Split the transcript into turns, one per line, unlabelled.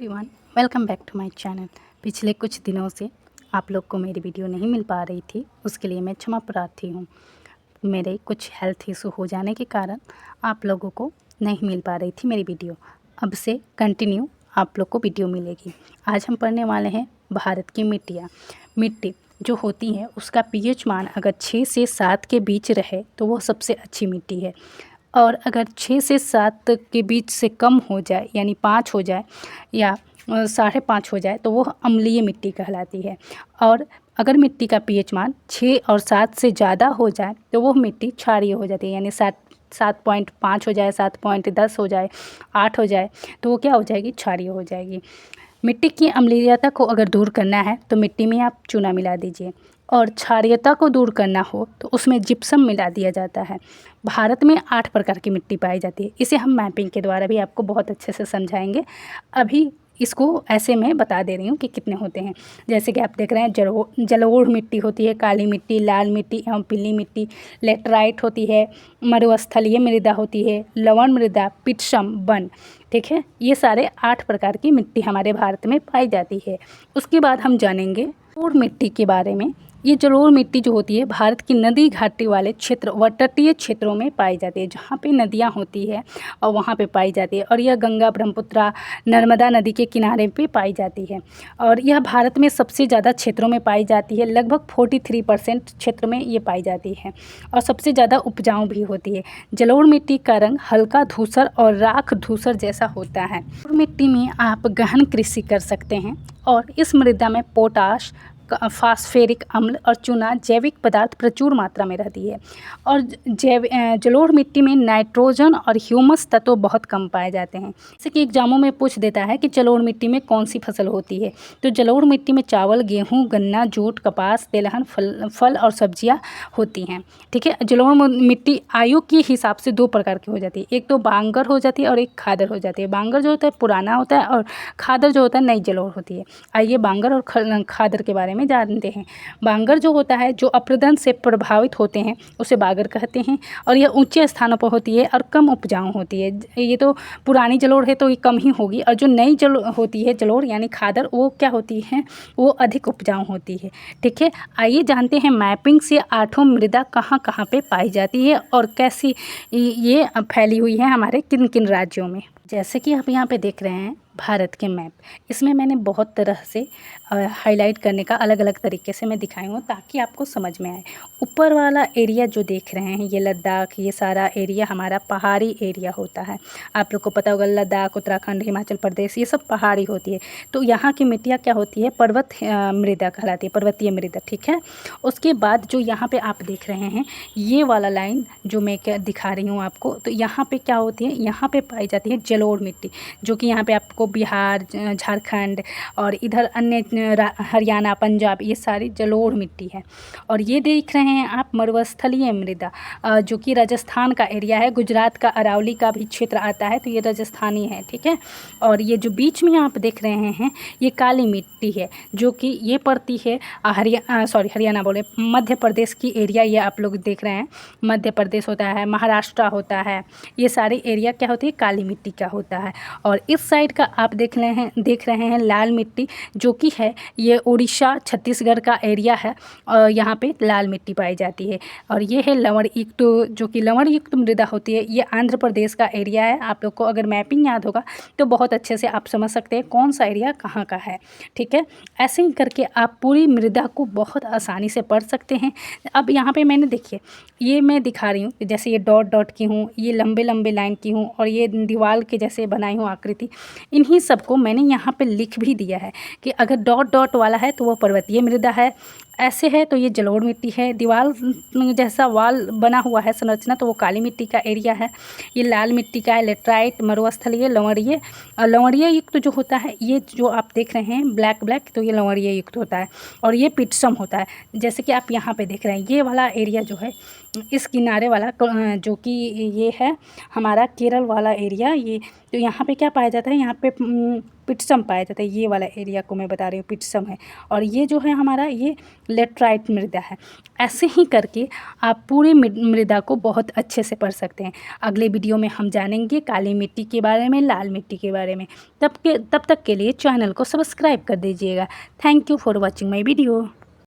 Everyone, welcome back to my channel. पिछले कुछ दिनों से आप लोग को मेरी वीडियो नहीं मिल पा रही थी, उसके लिए मैं क्षमा प्रार्थी हूँ। मेरे कुछ हेल्थ इशू हो जाने के कारण आप लोगों को नहीं मिल पा रही थी मेरी वीडियो। अब से कंटिन्यू आप लोग को वीडियो मिलेगी। आज हम पढ़ने वाले हैं भारत की मिट्टियाँ। मिट्टी जो होती है उसका पीएच मान अगर 6 से 7 के बीच रहे तो वो सबसे अच्छी मिट्टी है, और अगर 6 से 7 के बीच से कम हो जाए यानी 5 हो जाए या 5.5 हो जाए तो वो अम्लीय मिट्टी कहलाती है। और अगर मिट्टी का पीएच मान 6 और 7 से ज़्यादा हो जाए तो वो मिट्टी क्षारीय हो जाती है, यानी 7.5 हो जाए, 7.10 हो जाए, 8 हो जाए तो वो क्या हो जाएगी, क्षारीय हो जाएगी। मिट्टी की अम्लीयता को अगर दूर करना है तो मिट्टी में आप चूना मिला दीजिए, और क्षारीयता को दूर करना हो तो उसमें जिप्सम मिला दिया जाता है। भारत में 8 प्रकार की मिट्टी पाई जाती है। इसे हम मैपिंग के द्वारा भी आपको बहुत अच्छे से समझाएंगे। अभी इसको ऐसे मैं बता दे रही हूँ कि कितने होते हैं। जैसे कि आप देख रहे हैं, जलोढ़ मिट्टी होती है, काली मिट्टी, लाल मिट्टी एवं पीली मिट्टी, लेटराइट होती है, मरुस्थलीय मृदा होती है, लवण मृदा, पिटसम, वन। ठीक है, ये सारे 8 प्रकार की मिट्टी हमारे भारत में पाई जाती है। उसके बाद हम जानेंगे जलोढ़ मिट्टी के बारे में। ये जलोढ़ मिट्टी जो होती है भारत की नदी घाटी वाले क्षेत्र व तटीय क्षेत्रों में पाई जाती है, जहाँ पे नदियाँ होती है और वहाँ पे पाई जाती है। और यह गंगा, ब्रह्मपुत्रा, नर्मदा नदी के किनारे पे पाई जाती है, और यह भारत में सबसे ज़्यादा क्षेत्रों में पाई जाती है। लगभग 43% क्षेत्र में ये पाई जाती है और सबसे ज़्यादा उपजाऊ भी होती है। जलोढ़ मिट्टी का रंग हल्का धूसर और राख धूसर जैसा होता है। मिट्टी में आप गहन कृषि कर सकते हैं, और इस मृदा में पोटाश, फास्फेरिक अम्ल और चूना जैविक पदार्थ प्रचुर मात्रा में रहती है। और जलोढ़ मिट्टी में नाइट्रोजन और ह्यूमस तत्व बहुत कम पाए जाते हैं। जैसे कि एग्जामों में पूछ देता है कि जलोढ़ मिट्टी में कौन सी फसल होती है, तो जलोढ़ मिट्टी में चावल, गेहूँ, गन्ना, जूट, कपास, तेलहन, फल और सब्जियाँ होती हैं। ठीक है, जलोढ़ मिट्टी आयु के हिसाब से 2 प्रकार की हो जाती है। एक तो बांगर हो जाती है और एक खादर हो जाती है। बांगर जो होता है पुराना होता है, और खादर जो होता है नई जलोढ़ होती है। आइए बांगर और खादर के बारे में जानते हैं। बांगर जो होता है, जो अपरदन से प्रभावित होते हैं, उसे बांगर कहते हैं, और यह ऊंचे स्थानों पर होती है और कम उपजाऊ होती है। ये तो पुरानी जलोढ़ है तो ये कम ही होगी, और जो नई होती है जलोढ़ यानी खादर, वो क्या होती है, वो अधिक उपजाऊ होती है। ठीक है, आइए जानते हैं मैपिंग से 8 मृदा कहाँ कहाँ पे पाई जाती है और कैसी ये फैली हुई है हमारे किन किन राज्यों में। जैसे कि आप यहाँ पे देख रहे हैं भारत के मैप, इसमें मैंने बहुत तरह से हाईलाइट करने का अलग अलग तरीके से मैं दिखाई हूँ ताकि आपको समझ में आए। ऊपर वाला एरिया जो देख रहे हैं, ये लद्दाख, ये सारा एरिया हमारा पहाड़ी एरिया होता है। आप लोग को पता होगा लद्दाख, उत्तराखंड, हिमाचल प्रदेश, ये सब पहाड़ी होती है। तो यहाँ की मिट्टियाँ क्या होती है, पर्वत मृदा कहलाती है, पर्वतीय मृदा। ठीक है, उसके बाद जो यहाँ पर आप देख रहे हैं ये वाला लाइन जो मैं क्या दिखा रही हूँ आपको, तो यहाँ पर क्या होती है, यहाँ पर पाई जाती है जलोढ़ मिट्टी, जो कि यहाँ पर आपको बिहार, झारखंड और इधर अन्य हरियाणा, पंजाब, ये सारी जलोढ़ मिट्टी है। और ये देख रहे हैं आप मरुस्थलीय मृदा, जो कि राजस्थान का एरिया है। गुजरात का अरावली का भी क्षेत्र आता है, तो ये राजस्थानी है। ठीक है, और ये जो बीच में आप देख रहे हैं ये काली मिट्टी है, जो कि ये पड़ती है हरियाणा बोले, मध्य प्रदेश की एरिया। ये आप लोग देख रहे हैं मध्य प्रदेश होता है, महाराष्ट्र होता है, ये सारे एरिया क्या होती है, काली मिट्टी का होता है। और इस साइड का आप देख रहे हैं लाल मिट्टी, जो कि है ये उड़ीसा, छत्तीसगढ़ का एरिया है, और यहाँ पे लाल मिट्टी पाई जाती है। और ये है लवण युक्त, जो कि लवण युक्त मृदा होती है, ये आंध्र प्रदेश का एरिया है। आप लोग को अगर मैपिंग याद होगा तो बहुत अच्छे से आप समझ सकते हैं कौन सा एरिया कहाँ का है। ठीक है, ऐसे ही करके आप पूरी मृदा को बहुत आसानी से पढ़ सकते हैं। अब यहाँ पे मैंने देखिए, ये मैं दिखा रही हूँ, जैसे ये डॉट डॉट की हूँ, ये लंबे लंबे लाइन की हूँ, और ये दीवार के जैसे बनाई हूँ आकृति। इन्हीं सबको मैंने यहाँ पे लिख भी दिया है कि अगर डॉट डॉट वाला है तो वो पर्वतीय मृदा है, ऐसे है तो ये जलोढ़ मिट्टी है, दीवार जैसा वाल बना हुआ है संरचना तो वो काली मिट्टी का एरिया है, ये लाल मिट्टी का है, लेटराइट, मरुस्थलीय, लवणीय। लवणीय युक्त जो होता है, ये जो आप देख रहे हैं ब्लैक ब्लैक, तो ये लवणीय युक्त होता है। और ये पिटसम होता है, जैसे कि आप यहाँ पे देख रहे हैं ये वाला एरिया जो है, इस किनारे वाला जो कि ये है हमारा केरल वाला एरिया। ये तो यहाँ पे क्या पाया जाता है, यहाँ पे पिट्सम पाया जाता है। ये वाला एरिया को मैं बता रही हूँ पिट्सम है, और ये जो है हमारा ये लेटराइट मृदा है। ऐसे ही करके आप पूरी मृदा को बहुत अच्छे से पढ़ सकते हैं। अगले वीडियो में हम जानेंगे काली मिट्टी के बारे में, लाल मिट्टी के बारे में। तब तक के लिए चैनल को सब्सक्राइब कर दीजिएगा। Thank you for watching my video.